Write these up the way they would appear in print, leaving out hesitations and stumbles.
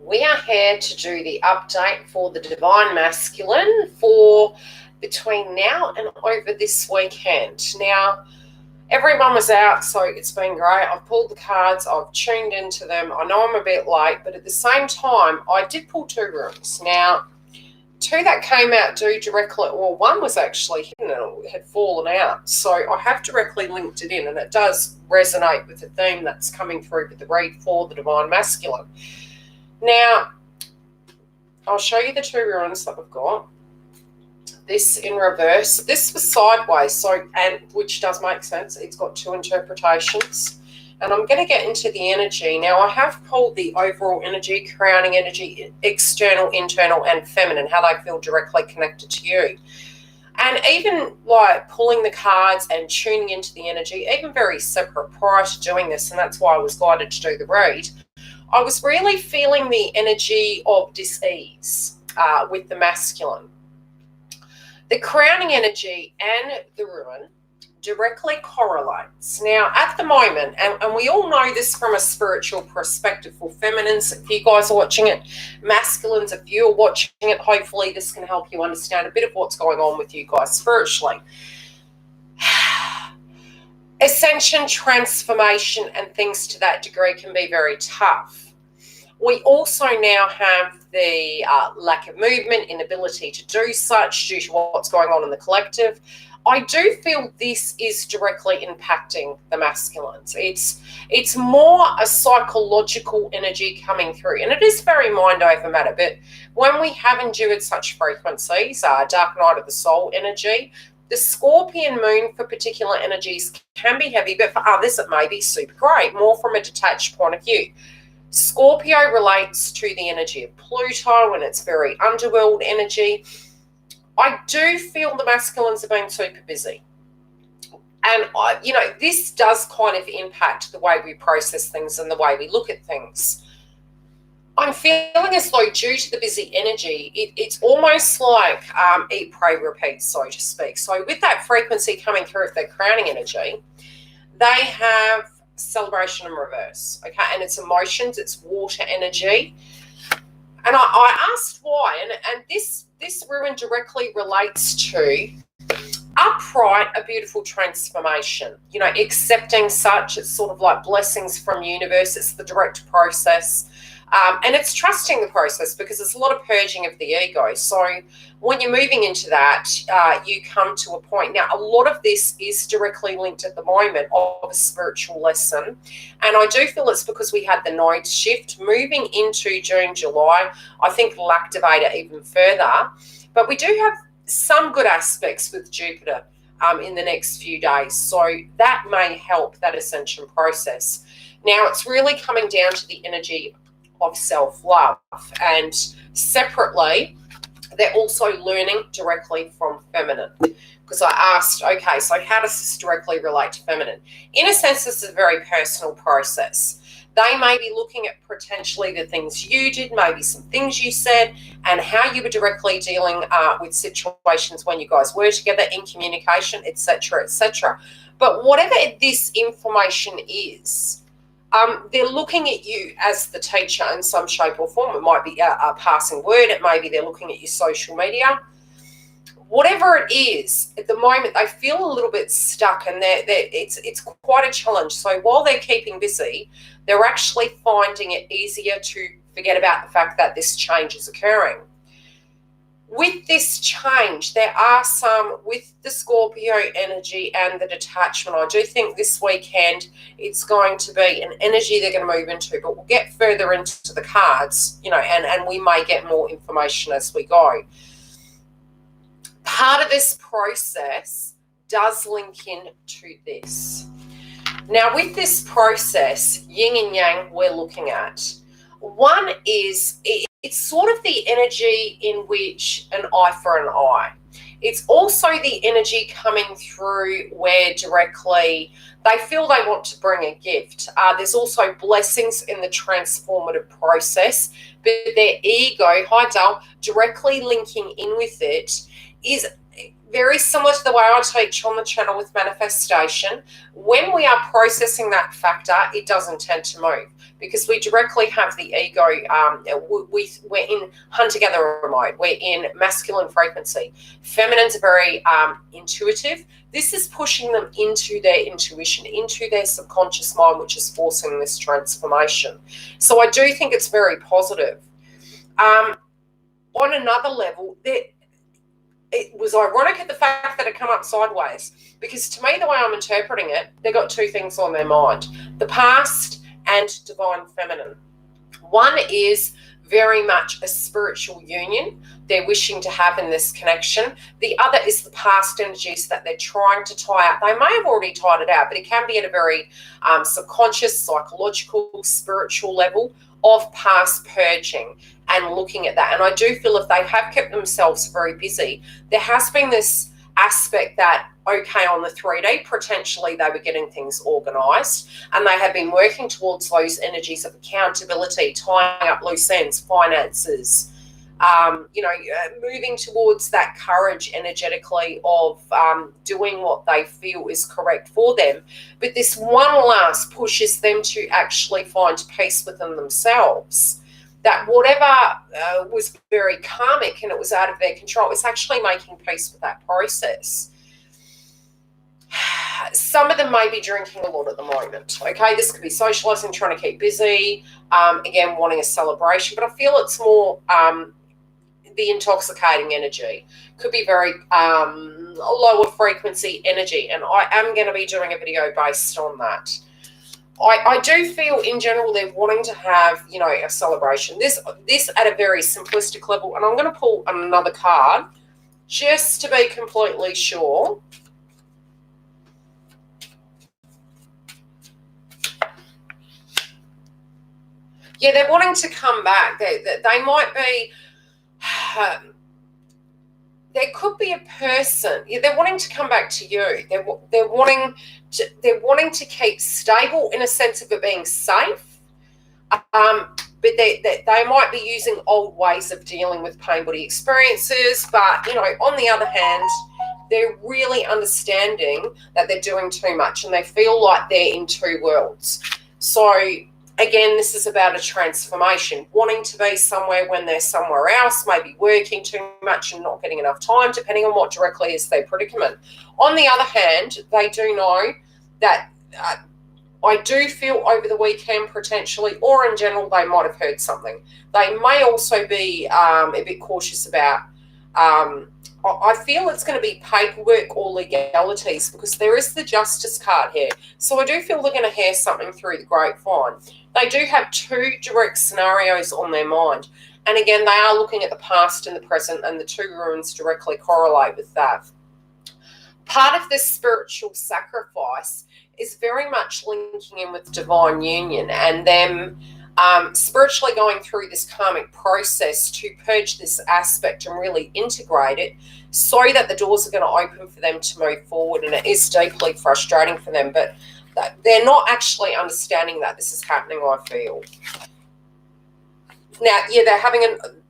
We are here to do the update for the Divine Masculine for between now and over this weekend. Now, everyone was out, so it's been great. I've pulled the cards, I've tuned into them. I know I'm a bit late, but at the same time, I did pull two rooms. Now, two that came out do directly, well, one was actually hidden and it had fallen out. So I have directly linked it in, and it does resonate with the theme that's coming through with the read for the Divine Masculine. Now, I'll show you the two runes that we've got. This in reverse. This was sideways, and which does make sense. It's got two interpretations. And I'm going to get into the energy. Now, I have pulled the overall energy, crowning energy, external, internal, and feminine, how they feel directly connected to you. And even like pulling the cards and tuning into the energy, even very separate prior to doing this, and that's why I was guided to do the read, I was really feeling the energy of dis-ease with the masculine. The crowning energy and the rune directly correlates. Now, at the moment, and we all know this from a spiritual perspective for feminines, if you guys are watching it, masculines, if you're watching it, hopefully this can help you understand a bit of what's going on with you guys spiritually. Ascension, transformation, and things to that degree can be very tough. We also now have the lack of movement, inability to do such due to what's going on in the collective. I do feel this is directly impacting the masculines. It's more a psychological energy coming through, and it is very mind over matter. But when we have endured such frequencies, dark night of the soul energy, the Scorpion moon for particular energies can be heavy, but for others it may be super great, more from a detached point of view. Scorpio relates to the energy of Pluto, and it's very underworld energy. I do feel the masculines are being super busy. And, this does kind of impact the way we process things and the way we look at things. I'm feeling as though due to the busy energy, it's almost like eat, pray, repeat, so to speak. So with that frequency coming through of their crowning energy, they have celebration in reverse, okay? And it's emotions, it's water energy. And I asked why, and this rune directly relates to upright, a beautiful transformation, accepting such. It's sort of like blessings from universe. It's the direct process. And it's trusting the process because it's a lot of purging of the ego. So when you're moving into that, you come to a point. Now, a lot of this is directly linked at the moment of a spiritual lesson. And I do feel it's because we had the node shift moving into June, July. I think it'll activate it even further. But we do have some good aspects with Jupiter in the next few days. So that may help that ascension process. Now, it's really coming down to the energy of self-love, and separately they're also learning directly from feminine, because I asked, okay, so how does this directly relate to feminine? In a sense, this is a very personal process. They may be looking at potentially the things you did, maybe some things you said, and how you were directly dealing with situations when you guys were together in communication, etc., etc. But whatever this information is, they're looking at you as the teacher in some shape or form. It might be a passing word. It may be they're looking at your social media. Whatever it is, at the moment, they feel a little bit stuck, and it's quite a challenge. So while they're keeping busy, they're actually finding it easier to forget about the fact that this change is occurring. With this change, there are some, with the Scorpio energy and the detachment, I do think this weekend it's going to be an energy they're going to move into, but we'll get further into the cards, and we may get more information as we go. Part of this process does link in to this. Now, with this process, yin and yang we're looking at, one is it's sort of the energy in which an eye for an eye. It's also the energy coming through where directly they feel they want to bring a gift. There's also blessings in the transformative process, but their ego, hi Dal, directly linking in with it is very similar to the way I teach on the channel with manifestation, when we are processing that factor, it doesn't tend to move because we directly have the ego. We're in hunter-gatherer mode. We're in masculine frequency. Feminines are very intuitive. This is pushing them into their intuition, into their subconscious mind, which is forcing this transformation. So I do think it's very positive. On another level, it was ironic at the fact that it come up sideways, because to me, the way I'm interpreting it, they've got two things on their mind: the past and divine feminine. One is very much a spiritual union they're wishing to have in this connection. The other is the past energies that they're trying to tie out. They may have already tied it out, but it can be at a very subconscious, psychological, spiritual level of past purging and looking at that. And I do feel if they have kept themselves very busy, there has been this aspect that, okay, on the 3D, potentially they were getting things organised, and they have been working towards those energies of accountability, tying up loose ends, finances, moving towards that courage energetically of doing what they feel is correct for them. But this one last pushes them to actually find peace within themselves. That whatever was very karmic and it was out of their control, it's actually making peace with that process. Some of them may be drinking a lot at the moment. Okay, this could be socializing, trying to keep busy, again, wanting a celebration. But I feel it's more the intoxicating energy. Could be very lower frequency energy. And I am going to be doing a video based on that. I do feel in general they're wanting to have, a celebration. This at a very simplistic level. And I'm going to pull another card just to be completely sure. Yeah, they're wanting to come back. They might be, there could be a person. Yeah, they're wanting to come back to you. They're wanting to keep stable in a sense of it being safe. But they might be using old ways of dealing with pain body experiences. But on the other hand, they're really understanding that they're doing too much, and they feel like they're in two worlds. So again, this is about a transformation, wanting to be somewhere when they're somewhere else, maybe working too much and not getting enough time, depending on what directly is their predicament. On the other hand, they do know that I do feel over the weekend potentially, or in general, they might have heard something. They may also be a bit cautious about, I feel it's going to be paperwork or legalities, because there is the justice card here. So I do feel they're going to hear something through the grapevine. They do have two direct scenarios on their mind. And again, they are looking at the past and the present, and the two ruins directly correlate with that. Part of this spiritual sacrifice is very much linking in with divine union and them spiritually going through this karmic process to purge this aspect and really integrate it, so that the doors are going to open for them to move forward. And it is deeply frustrating for them, but they're not actually understanding that this is happening, I feel. Now, yeah,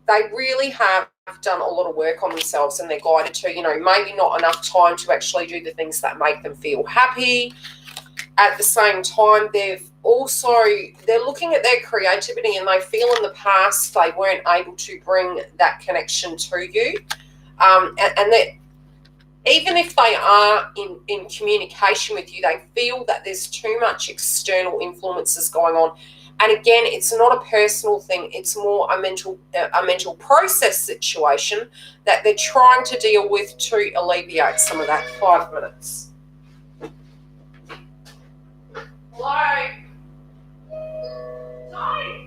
they really have done a lot of work on themselves, and they're guided to, maybe not enough time to actually do the things that make them feel happy. At the same time, they're looking at their creativity, and they feel in the past they weren't able to bring that connection to you. And that even if they are in communication with you, they feel that there's too much external influences going on. And again, it's not a personal thing. It's more a mental process situation that they're trying to deal with to alleviate some of that. 5 minutes. Hello? Don't.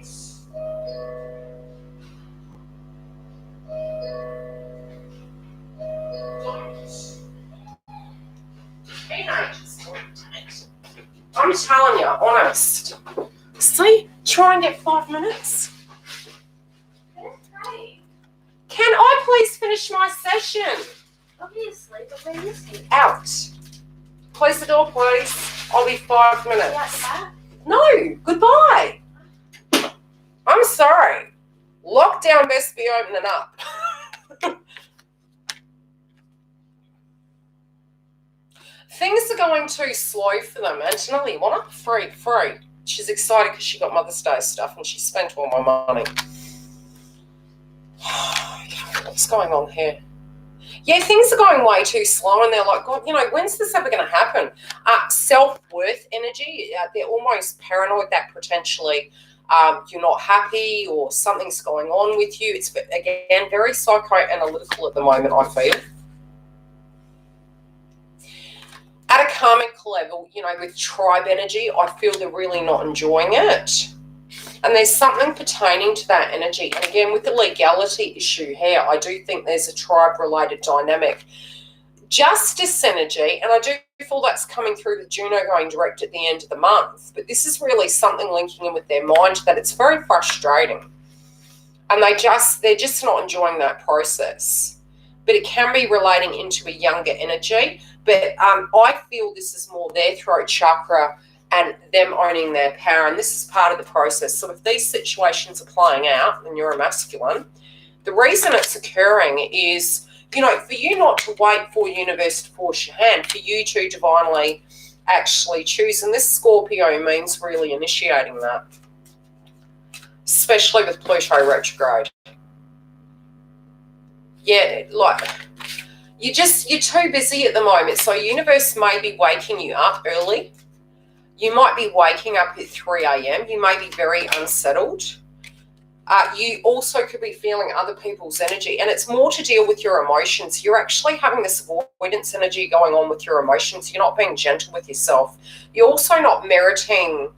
I'm telling you, honest. See, try and get 5 minutes. Can I please finish my session? Obviously, but we're missing. Out. Close the door, please. I'll be 5 minutes. No, goodbye. I'm sorry. Lockdown best be opening up. things are going too slow for them. Antonelli, what? Free. She's excited because she got Mother's Day stuff and she spent all my money. What's going on here? Yeah, things are going way too slow and they're like, God, when's this ever going to happen? Self-worth energy, they're almost paranoid that potentially you're not happy or something's going on with you. It's, again, very psychoanalytical at the moment, I feel. At a karmic level, with tribe energy, I feel they're really not enjoying it. And there's something pertaining to that energy. And again, with the legality issue here, I do think there's a tribe-related dynamic. Justice energy, and I do feel that's coming through with Juno going direct at the end of the month. But this is really something linking in with their mind that it's very frustrating. And they're just not enjoying that process. But it can be relating into a younger energy. But I feel this is more their throat chakra and them owning their power. And this is part of the process. So if these situations are playing out and you're a masculine, the reason it's occurring is, for you not to wait for universe to force your hand, for you to divinely actually choose. And this Scorpio means really initiating that, especially with Pluto retrograde. Yeah, you're too busy at the moment. So universe may be waking you up early. You might be waking up at 3 a.m. You may be very unsettled. You also could be feeling other people's energy, and it's more to deal with your emotions. You're actually having this avoidance energy going on with your emotions. You're not being gentle with yourself. You're also not meriting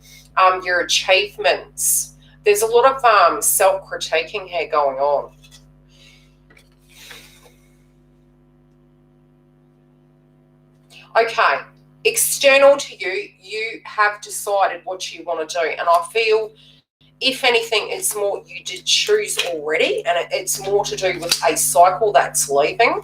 your achievements. There's a lot of self-critiquing here going on. Okay, external to you, you have decided what you want to do. And I feel, if anything, it's more you did choose already, and it's more to do with a cycle that's leaving.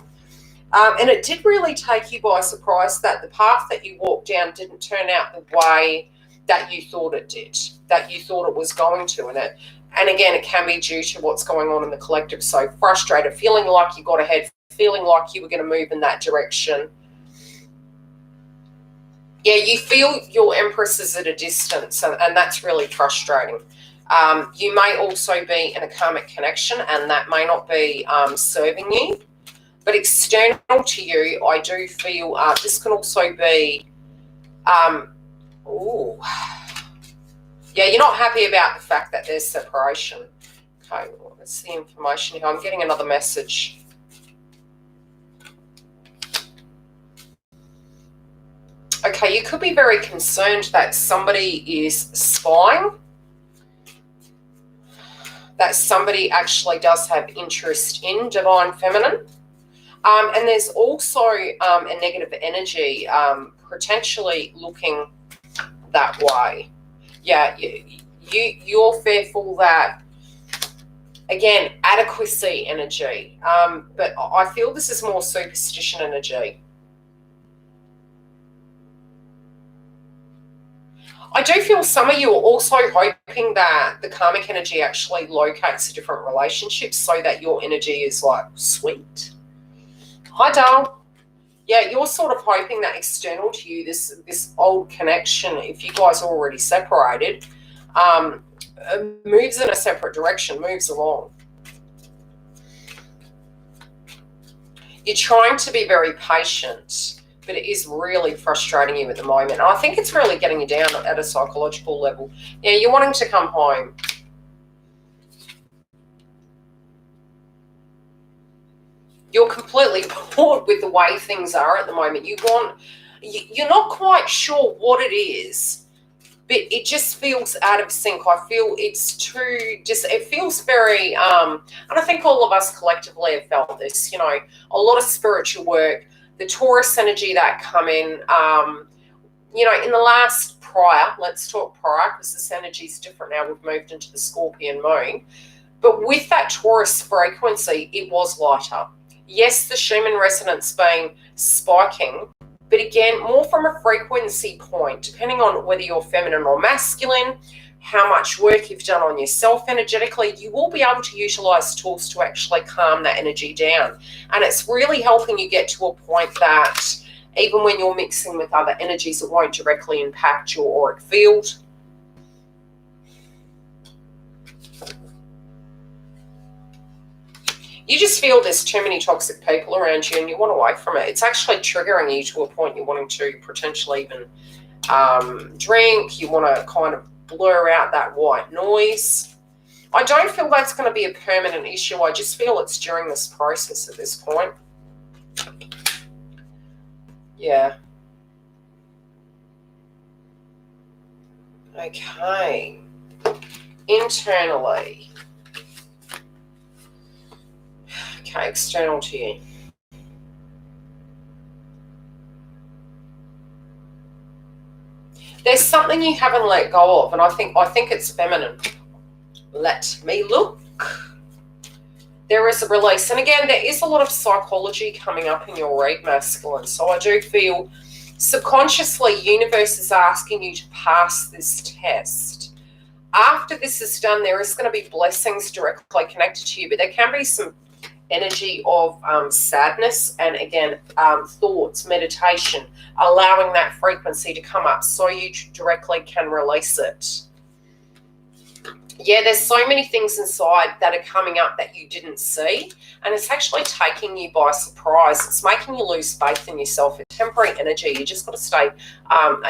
And it did really take you by surprise that the path that you walked down didn't turn out the way that you thought it did, that you thought it was going to. And again, it can be due to what's going on in the collective. So frustrated, feeling like you got ahead, feeling like you were going to move in that direction. Yeah, you feel your Empress is at a distance, and that's really frustrating. You may also be in a karmic connection, and that may not be serving you. But external to you, I do feel this can also be, yeah, you're not happy about the fact that there's separation. Okay, well, that's the information here. I'm getting another message. Okay, you could be very concerned that somebody is spying, that somebody actually does have interest in divine feminine. And there's also a negative energy potentially looking that way. Yeah, you're fearful that, again, adequacy energy. But I feel this is more superstition energy. I do feel some of you are also hoping that the karmic energy actually locates a different relationship so that your energy is like, sweet. Hi, Dal. Yeah, you're sort of hoping that external to you, this old connection, if you guys are already separated, moves in a separate direction, moves along. You're trying to be very patient, but it is really frustrating you at the moment. And I think it's really getting you down at a psychological level. Yeah, you're wanting to come home. You're completely bored with the way things are at the moment. You're not quite sure what it is, but it just feels out of sync. I feel it feels very, and I think all of us collectively have felt this, a lot of spiritual work, the Taurus energy that come in, in the last prior, let's talk prior, because this energy is different now. We've moved into the Scorpion moon. But with that Taurus frequency, it was lighter. Yes, the Schumann resonance being spiking, but again, more from a frequency point, depending on whether you're feminine or masculine, how much work you've done on yourself energetically, you will be able to utilize tools to actually calm that energy down. And it's really helping you get to a point that, Even when you're mixing with other energies, it won't directly impact your auric field. You just feel there's too many toxic people around you and you want away from it. It's actually triggering you to a point you're wanting to potentially even drink. You want to kind of blur out that white noise. I don't feel that's going to be a permanent issue. I just feel it's during this process at this point. Yeah. Okay. Internally. Okay, external to you. There's something you haven't let go of, and I think it's feminine. Let me look. There is a release. And again, there is a lot of psychology coming up in your read, masculine. So I do feel subconsciously universe is asking you to pass this test. After this is done, there is going to be blessings directly connected to you, but there can be some energy of sadness and, again, thoughts, meditation, allowing that frequency to come up so you directly can release it. Yeah, there's so many things inside that are coming up that you didn't see, and it's actually taking you by surprise. It's making you lose faith in yourself. It's temporary energy. You just got to stay,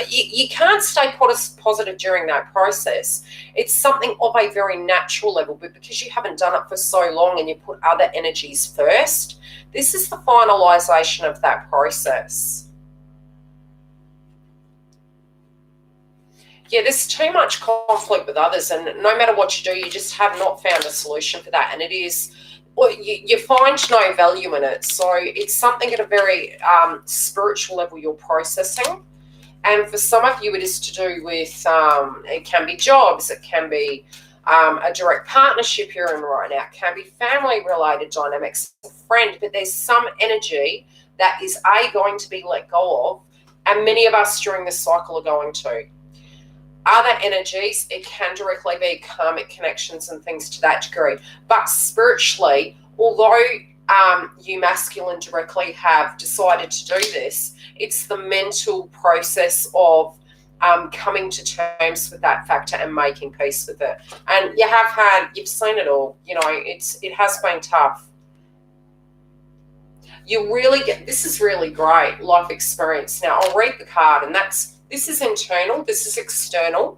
you can't stay positive during that process. It's something of a very natural level, but because you haven't done it for so long and you put other energies first, this is the finalization of that process. Yeah, there's too much conflict with others, and no matter what you do, you just have not found a solution for that. And it is, well, you find no value in it. So it's something at a very spiritual level you're processing. And for some of you, it is to do with, it can be jobs, it can be a direct partnership you're in right now, it can be family-related dynamics, a friend, but there's some energy that is, going to be let go of, and many of us during this cycle are going to. Other energies, it can directly be karmic connections and things to that degree. But spiritually, although you masculine directly have decided to do this, it's the mental process of coming to terms with that factor and making peace with it. And you've seen it all. You know, it has been tough. You really this is really great life experience. Now, I'll read the card, and this is internal, this is external,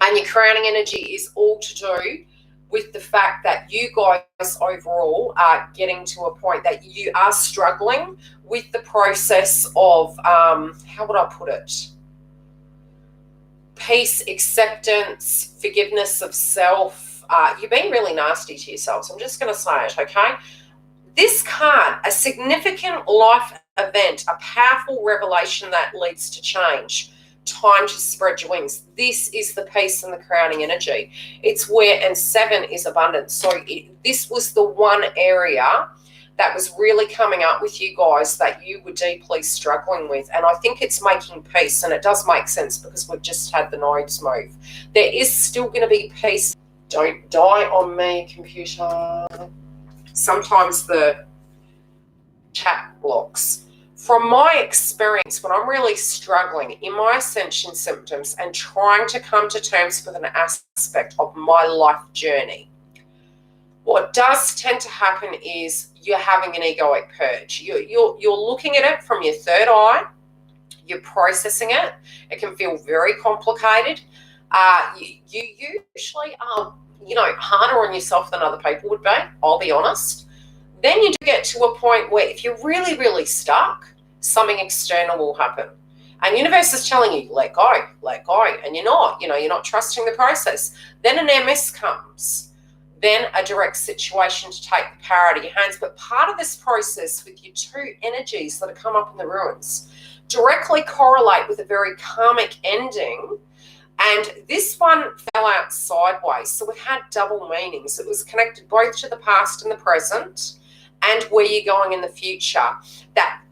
and your crowning energy is all to do with the fact that you guys overall are getting to a point that you are struggling with the process of, how would I put it? Peace, acceptance, forgiveness of self. You're being really nasty to yourselves. I'm just going to say it, okay? This card, a significant life event, a powerful revelation that leads to change. Time to spread your wings. This is the peace and the crowning energy. It's where, and 7 is abundance. So this was the one area that was really coming up with you guys that you were deeply struggling with. And I think it's making peace, and it does make sense because we've just had the nodes move. There is still going to be peace. Don't die on me, computer. Sometimes the chat blocks. From my experience, when I'm really struggling in my ascension symptoms and trying to come to terms with an aspect of my life journey, what does tend to happen is you're having an egoic purge. You're looking at it from your third eye. You're processing it. It can feel very complicated. You usually are, harder on yourself than other people would be, I'll be honest. Then you do get to a point where if you're really, really stuck, something external will happen. And universe is telling you, let go, and you're not trusting the process. Then an MS comes. Then a direct situation to take the power out of your hands. But part of this process with your two energies that have come up in the ruins directly correlate with a very karmic ending. And this one fell out sideways. So it had double meanings. It was connected both to the past and the present and where you're going in the future. That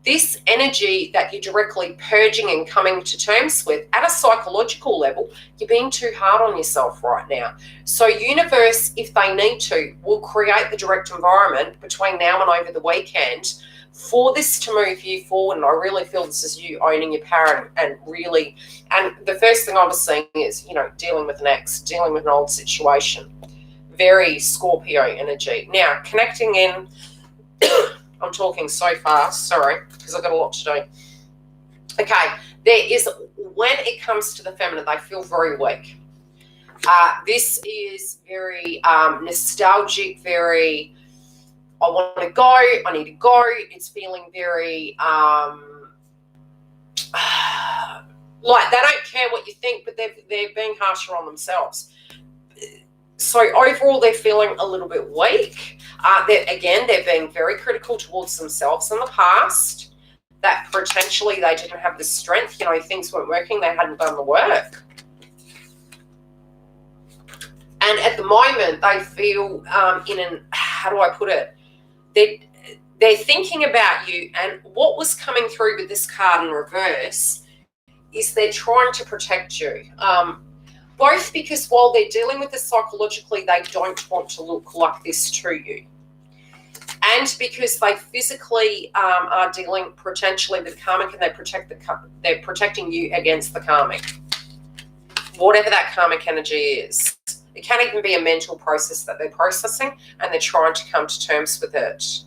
this energy that you're directly purging and coming to terms with at a psychological level, you're being too hard on yourself right now. So universe, if they need to, will create the direct environment between now and over the weekend for this to move you forward, and I really feel this is you owning your parent and really, and the first thing I was seeing is, you know, dealing with an ex, dealing with an old situation. Very Scorpio energy. Now, connecting in, I'm talking so fast, sorry, because I've got a lot to do. Okay, there is, when it comes to the feminine, they feel very weak. This is very nostalgic, very, I want to go, I need to go. It's feeling very, like they don't care what you think, but they're being harsher on themselves. So overall, they're feeling a little bit weak. They're being very critical towards themselves in the past, that potentially they didn't have the strength, you know, things weren't working, they hadn't done the work. And at the moment, they feel in an, how do I put it? They're thinking about you, and what was coming through with this card in reverse is they're trying to protect you. Both because while they're dealing with this psychologically, they don't want to look like this to you. And because they physically are dealing potentially with karmic, and they're protecting you against the karmic. Whatever that karmic energy is. It can even be a mental process that they're processing, and they're trying to come to terms with it.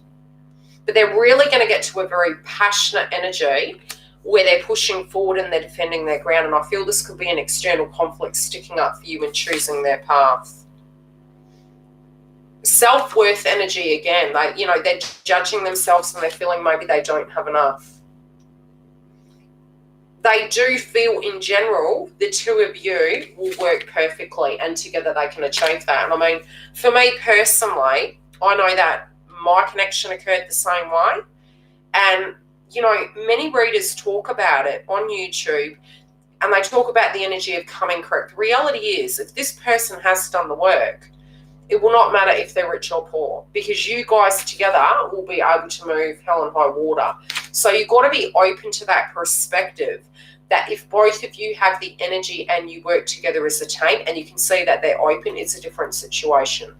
But they're really going to get to a very passionate energy where they're pushing forward and they're defending their ground. And I feel this could be an external conflict sticking up for you and choosing their path. Self-worth energy again. They're judging themselves and they're feeling maybe they don't have enough. They do feel in general the two of you will work perfectly, and together they can achieve that. And I mean, for me personally, I know that my connection occurred the same way. And, you know, many readers talk about it on YouTube, and they talk about the energy of coming correct. The reality is, if this person has done the work, it will not matter if they're rich or poor, because you guys together will be able to move hell and high water. So you've got to be open to that perspective, that if both of you have the energy and you work together as a team and you can see that they're open, it's a different situation.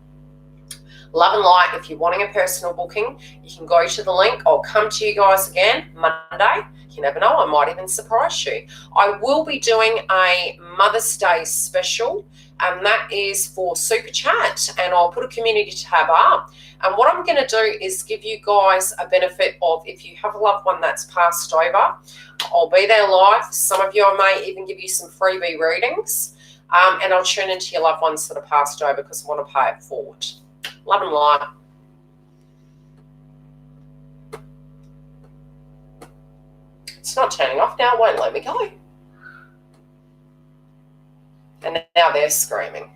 Love and light, if you're wanting a personal booking, you can go to the link. I'll come to you guys again Monday. You never know, I might even surprise you. I will be doing a Mother's Day special, and that is for Super Chat, and I'll put a community tab up. And what I'm going to do is give you guys a benefit of, if you have a loved one that's passed over, I'll be there live. Some of you, I may even give you some freebie readings, and I'll tune into your loved ones that are passed over because I want to pay it forward. Love and light. It's not turning off now, it won't let me go. And now they're screaming.